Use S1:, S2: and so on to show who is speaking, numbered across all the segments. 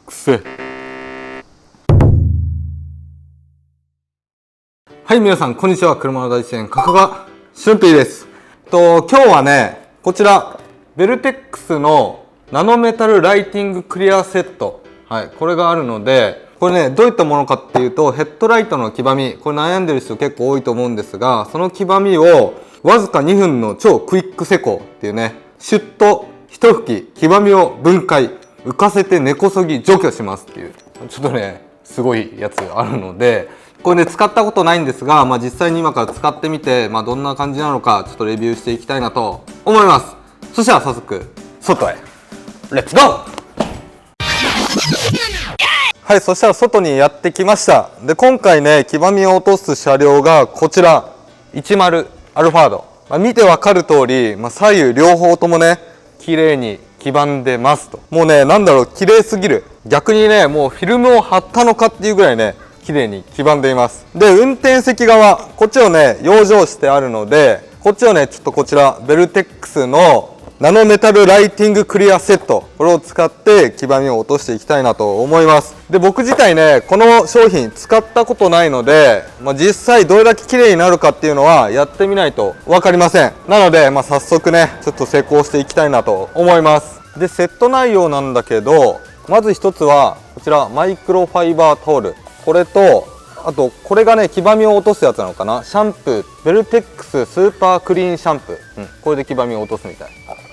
S1: くせ。はい、皆さんこんにちは。車の大自然加賀俊平です。今日はね、こちらベルテックスのナノメタルライティングクリアセット、はい、これがあるので、これねどういったものかっていうと、ヘッドライトの黄ばみ、これ悩んでる人結構多いと思うんですが、その黄ばみをわずか2分の超クイック施工っていうね、シュッと一拭き黄ばみを分解、浮かせて根こそぎ除去しますっていう、ちょっとねすごいやつがあるので、これね使ったことないんですが、実際に今から使ってみて、どんな感じなのかちょっとレビューしていきたいなと思います。そしたら早速外へレッツゴー。はい、そしたら外にやってきました。で、今回ね黄ばみを落とす車両がこちら10アルファード、見てわかる通り、左右両方ともね綺麗に黄ばんでますと。もうね綺麗すぎる。逆にねもうフィルムを貼ったのかっていうぐらいね綺麗に黄ばんでいます。で、運転席側こっちをね養生してあるので、こっちをねちょっとこちらベルテックスのナノメタルライティングクリアセット、これを使って黄ばみを落としていきたいなと思います。で、僕自体ねこの商品使ったことないので、実際どれだけ綺麗になるかっていうのはやってみないと分かりません。なので、早速ねちょっと施工していきたいなと思います。で、セット内容なんだけど、まず一つはこちらマイクロファイバータオル、これとあとこれがね黄ばみを落とすやつなのかな、シャンプーベルテックススーパークリーンシャンプー、これで黄ばみを落とすみたい。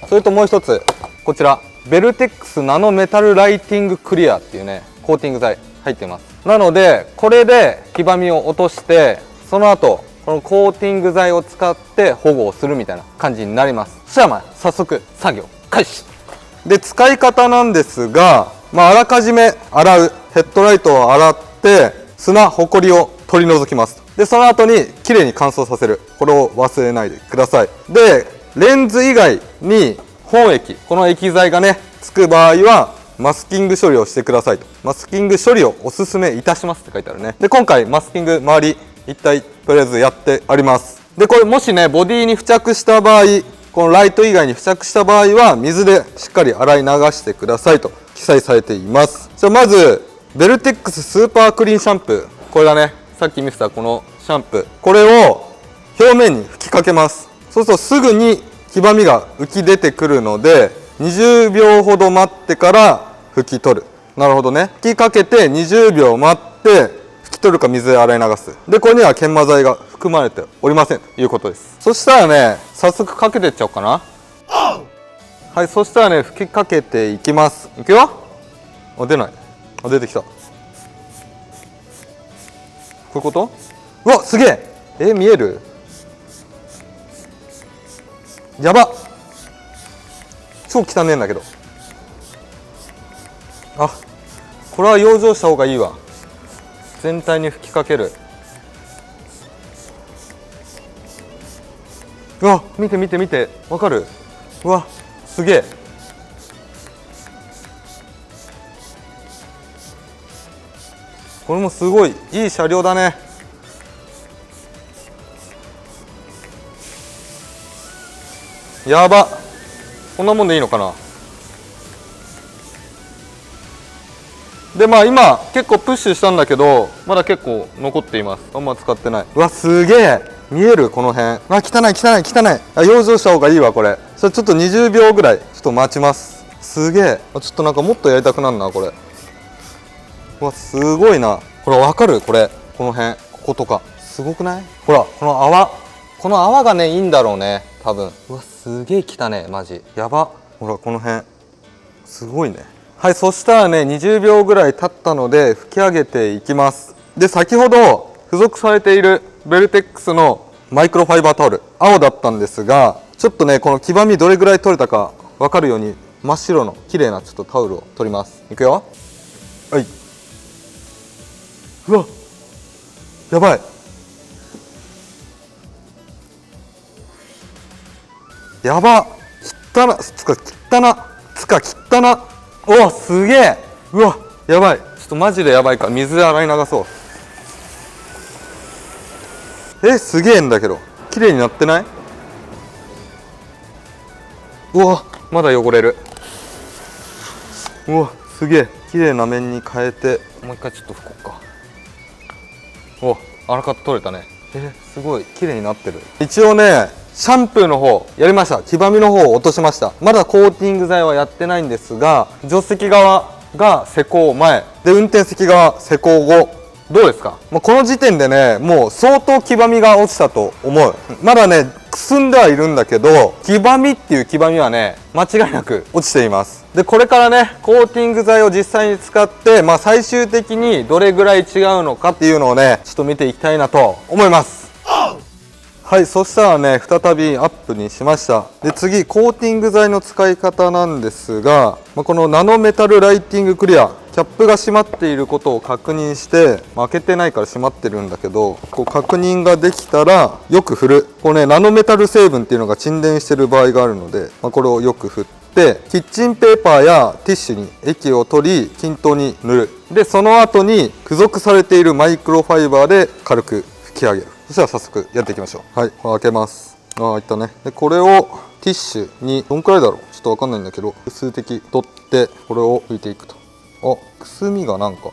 S1: それともう一つこちらベルテックスナノメタルライティングクリアっていうねコーティング剤入ってます。なのでこれで黄ばみを落として、その後このコーティング剤を使って保護をするみたいな感じになります。そしたら早速作業開始で、使い方なんですが、あらかじめ洗う、ヘッドライトを洗って砂ほこりを取り除きます。で、その後にきれいに乾燥させる、これを忘れないでください。で、レンズ以外に本液、この液剤がねつく場合はマスキング処理をしてくださいと。マスキング処理をおすすめいたしますって書いてあるね。で、今回マスキング周り一体とりあえずやってあります。で、これもしねボディに付着した場合、このライト以外に付着した場合は水でしっかり洗い流してくださいと記載されています。じゃあまずベルテックススーパークリーンシャンプー、これだね、さっき見せたこのシャンプー、これを表面に吹きかけます。そうするとすぐに黄ばみが浮き出てくるので、20秒ほど待ってから拭き取る。なるほどね。吹きかけて20秒待って拭き取るか水で洗い流す。で、これには研磨剤が含まれておりませんということです。そしたらね早速かけていっちゃおうかな。はい、そしたらね吹きかけていきます。いくよ。出ない。出てきた。こういうこと？うわ、すげえ。見える？やばっ、超汚ねえんだけど。これは養生した方がいいわ。全体に吹きかける。うわ、見て見て見て、わかる？うわ、すげえ。これもすごいいい車両だね。やば、こんなもんでいいのかな。で、今結構プッシュしたんだけどまだ結構残っています。あんま使ってない。うわ、すげえ。見える？この辺。汚い汚い汚い。養生した方がいいわこれ。それちょっと20秒ぐらいちょっと待ちます。すげえ。ちょっとなんかもっとやりたくなるなこれ。うわ、すごいな。これわかる？これこの辺、こことかすごくない？ほら、この泡がねいいんだろうね多分。うわ、すげえ汚ねマジやば。ほらこの辺すごいね。はい、そしたらね20秒ぐらい経ったので拭き上げていきます。で、先ほど付属されているベルテックスのマイクロファイバータオル、青だったんですが、ちょっとねこの黄ばみどれぐらい取れたか分かるように真っ白の綺麗なちょっとタオルを取ります。いくよ。はい。うわ、やばい。やば、汚な、汚な。おわ、すげえ。うわ、やばい。ちょっとマジでやばいから水で洗い流そう。すげえんだけど綺麗になってない？うわ、まだ汚れる。うわ、すげえ綺麗な面に変えて、もう一回ちょっと拭こうか。お、あらかた取れたね。すごい綺麗になってる。一応ねシャンプーの方やりました。黄ばみの方を落としました。まだコーティング剤はやってないんですが、助手席側が施工前で運転席側施工後、どうですか？この時点でねもう相当黄ばみが落ちたと思う。まだねくすんではいるんだけど、黄ばみっていう黄ばみはね間違いなく落ちています。でこれからねコーティング剤を実際に使って、最終的にどれぐらい違うのかっていうのをねちょっと見ていきたいなと思います。はい、そしたらね再びアップにしました。で次コーティング剤の使い方なんですが、このナノメタルライティングクリア、キャップが閉まっていることを確認して、開けてないから閉まってるんだけど、こう確認ができたらよく振る。これねナノメタル成分っていうのが沈殿してる場合があるので、これをよく振ってキッチンペーパーやティッシュに液を取り均等に塗る。でその後に付属されているマイクロファイバーで軽く拭き上げる。そしたら早速やっていきましょう。はい、開けます。いったね。でこれをティッシュにどんくらいだろうちょっと分かんないんだけど、数滴取ってこれを拭いていくと。くすみがなんか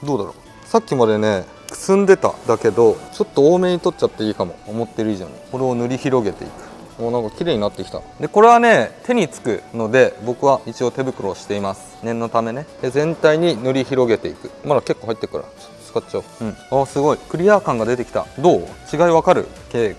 S1: どうだろう。さっきまでねくすんでただけど、ちょっと多めに取っちゃっていいかも。思ってる以上にこれを塗り広げていく。なんか綺麗になってきた。でこれはね手につくので、僕は一応手袋をしています。念のためね。で全体に塗り広げていく。まだ結構入ってるから使っちゃおう。すごいクリア感が出てきた。どう違いわかる？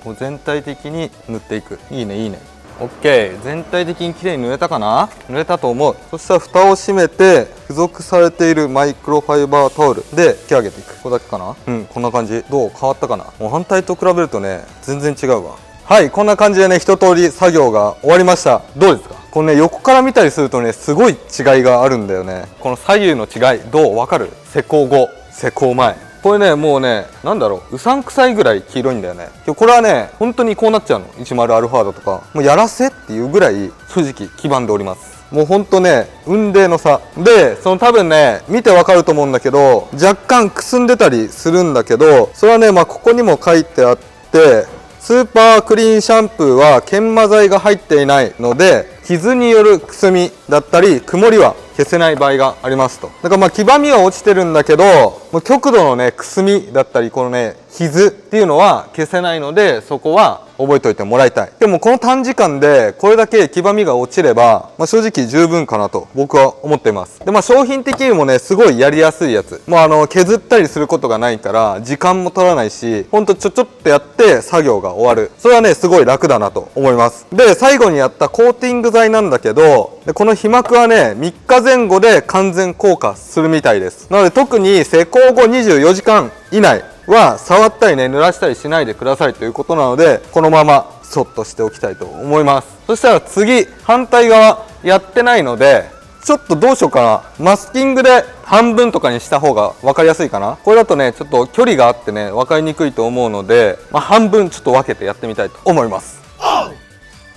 S1: こう全体的に塗っていく。いいねいいね。 OK、 全体的に綺麗に塗れたかな？塗れたと思う。そしたら蓋を閉めて付属されているマイクロファイバータオルで拭き上げていく。これだけかな。こんな感じ。どう変わったかな？もう反対と比べるとね全然違うわ。はい、こんな感じでね一通り作業が終わりました。どうですか？このね横から見たりするとねすごい違いがあるんだよね。この左右の違いどうわかる？施工後施工前。これねもうねなんだろう、うさんくさいぐらい黄色いんだよね。これはね本当にこうなっちゃうの。10アルファードとかもうやらせっていうぐらい正直黄ばんでおります。もうほんとね雲泥の差で、その多分ね見てわかると思うんだけど、若干くすんでたりするんだけど、それはねここにも書いてあって、スーパークリーンシャンプーは研磨剤が入っていないので、傷によるくすみだったり曇りは消せない場合がありますと。だから黄ばみは落ちてるんだけど、もう極度のねくすみだったりこのね傷っていうのは消せないので、そこは覚えておいてもらいたい。でもこの短時間でこれだけ黄ばみが落ちれば、正直十分かなと僕は思っています。で商品的にもねすごいやりやすいやつ。もう削ったりすることがないから時間も取らないし、ほんとちょっとやって作業が終わる。それはねすごい楽だなと思います。で最後にやったコーティング剤なんだけど、この被膜はね3日前後で完全硬化するみたいです。なので特に施工後24時間以内は触ったりね濡らしたりしないでくださいということなので、このままそっとしておきたいと思います。そしたら次反対側やってないので、ちょっとどうしようかな。マスキングで半分とかにした方が分かりやすいかな。これだとねちょっと距離があってね分かりにくいと思うので、半分ちょっと分けてやってみたいと思います。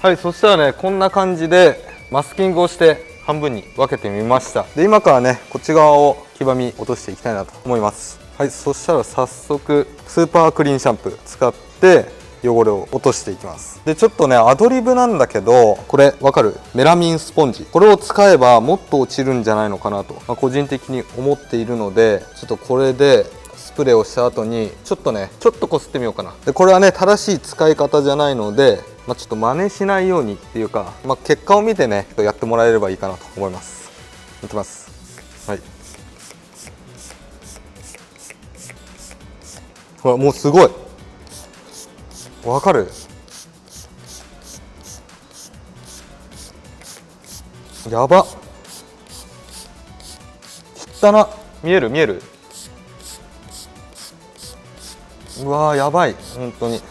S1: はい、そしたらねこんな感じでマスキングをして半分に分けてみました。で今からねこっち側を黄ばみ落としていきたいなと思います。はい、そしたら早速スーパークリーンシャンプー使って汚れを落としていきます。でちょっとねアドリブなんだけど、これわかる？メラミンスポンジ、これを使えばもっと落ちるんじゃないのかなと、個人的に思っているので、ちょっとこれでスプレーをした後にちょっとこすってみようかな。でこれはね正しい使い方じゃないので、ちょっと真似しないようにっていうか、結果を見てねやってもらえればいいかなと思います。いきます。はい、ほらもうすごいわかる？やばっ、汚な。見える見える。うわーやばい本当に。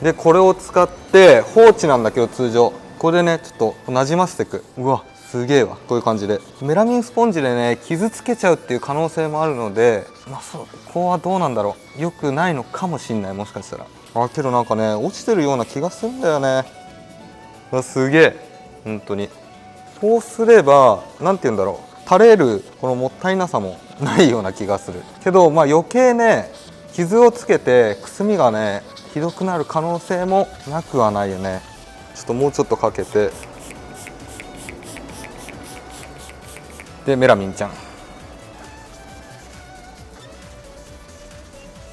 S1: でこれを使って放置なんだけど、通常これでねちょっとなじませていく。うわすげえわ。こういう感じでメラミンスポンジでね傷つけちゃうっていう可能性もあるので、そこはどうなんだろう、良くないのかもしんない。もしかしたらけどなんかね落ちてるような気がするんだよね。すげえ本当に。そうすればなんて言うんだろう、垂れるこのもったいなさもないような気がするけど、余計ね傷をつけてくすみがねひどくなる可能性もなくはないよね。ちょっともうちょっとかけてでメラミンちゃん、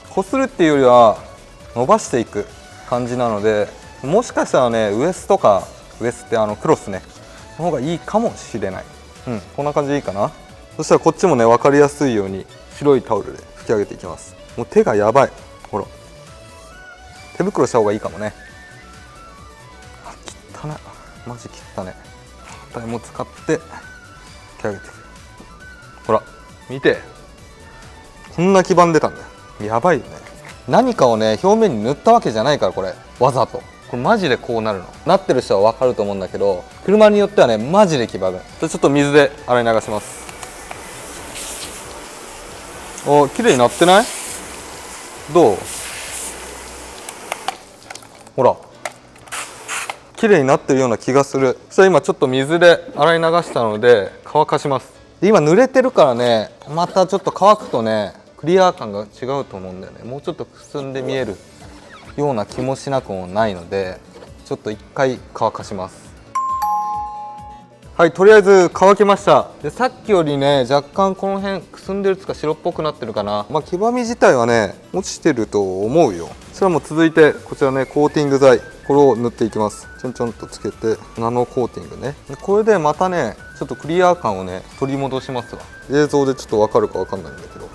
S1: こするっていうよりは伸ばしていく感じなので、もしかしたらねウエストか、ウエスってクロスねの方がいいかもしれない。こんな感じでいいかな。そしたらこっちもね分かりやすいように白いタオルで拭き上げていきます。もう手がやばい、ほら手袋した方がいいかもね。あ、汚ね、マジ汚ね。反対も使って拭き上げていく。ほら見て、こんな黄ばんでたんだよ。やばいよね。何かをね表面に塗ったわけじゃないから、これわざと。これマジでこうなるの。なってる人は分かると思うんだけど、車によってはねマジで黄ばむ。ちょっと水で洗い流します。お、綺麗になってない？どう？ほら綺麗になってるような気がする。そしたら今ちょっと水で洗い流したので乾かします。で今濡れてるからね、またちょっと乾くとねクリア感が違うと思うんだよね。もうちょっとくすんで見えるような気もしなくもないので、ちょっと一回乾かします。はい、とりあえず乾きました。でさっきよりね若干この辺くすんでるつか白っぽくなってるかな。まあ黄ばみ自体はね落ちてると思うよ。それはもう続いてこちらねコーティング剤、これを塗っていきます。ちょんちょんとつけてナノコーティングね。でこれでまたねちょっとクリア感をね取り戻しますわ。映像でちょっと分かるか分かんないんだけど、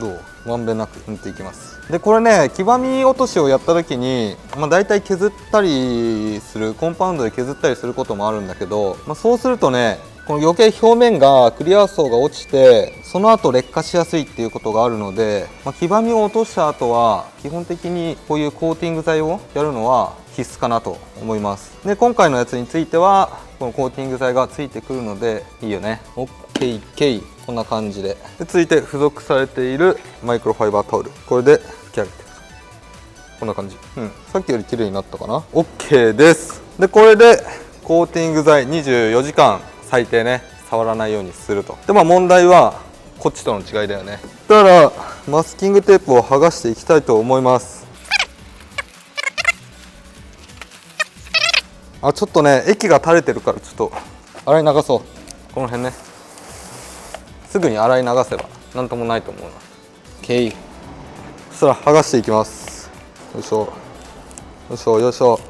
S1: どう？まんべんなく塗っていきます。でこれね黄ばみ落としをやった時に、だいたい削ったりする、コンパウンドで削ったりすることもあるんだけど、そうするとねこの余計表面がクリア層が落ちて、その後劣化しやすいっていうことがあるので、黄ばみを落とした後は基本的にこういうコーティング剤をやるのは必須かなと思います。で今回のやつについてはこのコーティング剤がついてくるのでいいよね。 OKK、 こんな感じで。続いて付属されているマイクロファイバータオル、これで拭き上げていく。こんな感じ、さっきより綺麗になったかな。 OK です。でこれでコーティング剤24時間最低ね触らないようにすると。で問題はこっちとの違いだよね。だからマスキングテープを剥がしていきたいと思います。ちょっとね液が垂れてるからちょっと洗い流そう。この辺ねすぐに洗い流せばなんともないと思うな。 OK、 そしたら剥がしていきます。よいしょよいしょよいしょ。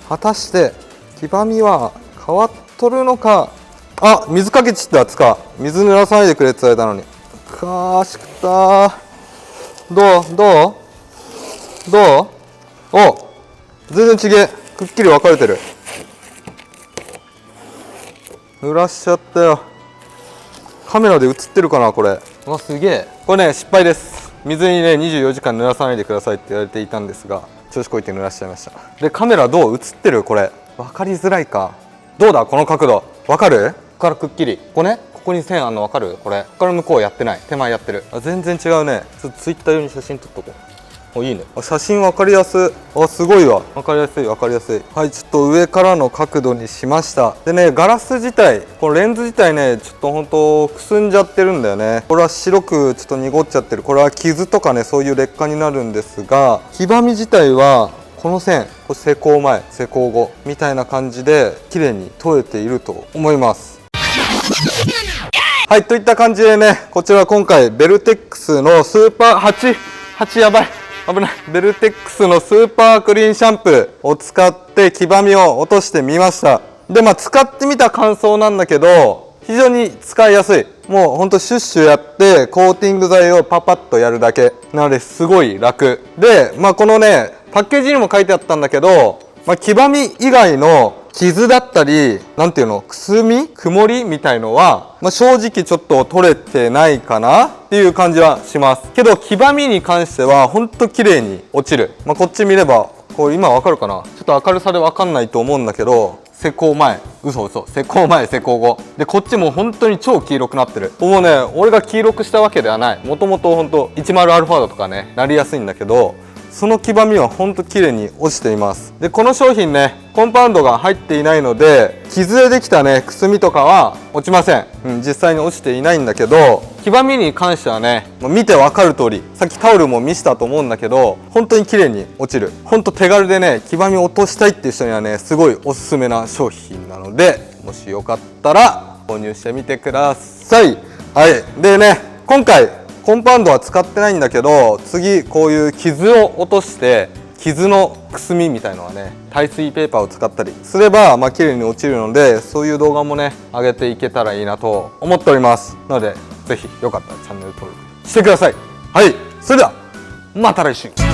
S1: 果たして黄ばみは変わっとるのか。あ、水かけちったやつか。水濡らさないでくれって言われたのに。かーしくったー。どうお、全然違え。くっきり分かれてる。濡らしちゃったよ。カメラで映ってるかなこれ。うわすげえ。これね失敗です。水にね24時間濡らさないでくださいって言われていたんですが、調子こいて濡らしちゃいました。でカメラどう映ってる？これ分かりづらいか。どうだこの角度分かる？ここからくっきりここね、ここに線あんの分かる？これここから向こうやってない、手前やってる。全然違うね。ちょっとツイッター用に写真撮っとこう。お、いいね。写真分かりやすい。すごいわ。分かりやすい分かりやすい。はい、ちょっと上からの角度にしました。でねガラス自体、このレンズ自体ねちょっとほんとくすんじゃってるんだよね。これは白くちょっと濁っちゃってる。これは傷とかねそういう劣化になるんですが、黄ばみ自体はこの線、これ施工前施工後みたいな感じで綺麗に取れていると思います。はい、といった感じでね、こちら今回ベルテックスのスーパー8やばい危ない、ベルテックスのスーパークリーンシャンプーを使って黄ばみを落としてみました。で使ってみた感想なんだけど、非常に使いやすい。もうほんとシュッシュやってコーティング剤をパパッとやるだけなのですごい楽で、このねパッケージにも書いてあったんだけど、黄ばみ以外の傷だったりなんていうの、くすみ曇りみたいのは、正直ちょっと取れてないかなっていう感じはしますけど、黄ばみに関してはほんと綺麗に落ちる。こっち見ればこれ今わかるかな、ちょっと明るさでわかんないと思うんだけど、施工前、施工前施工後で、こっちも本当に超黄色くなってる。もうね俺が黄色くしたわけではない。もともとほんと10αとかねなりやすいんだけど、その黄ばみはほんと綺麗に落ちています。でこの商品ねコンパウンドが入っていないので、傷でできたねくすみとかは落ちません。実際に落ちていないんだけど、黄ばみに関してはね見てわかる通り、さっきタオルも見せたと思うんだけど、本当に綺麗に落ちる。ほんと手軽でね黄ばみを落としたいっていう人にはねすごいおすすめな商品なので、もしよかったら購入してみてください。はい。でね、今回コンパウンドは使ってないんだけど、次こういう傷を落として傷のくすみみたいのはね、耐水ペーパーを使ったりすれば綺麗に落ちるので、そういう動画もね上げていけたらいいなと思っております。なのでぜひよかったらチャンネル登録してください。はい、それではまた来週。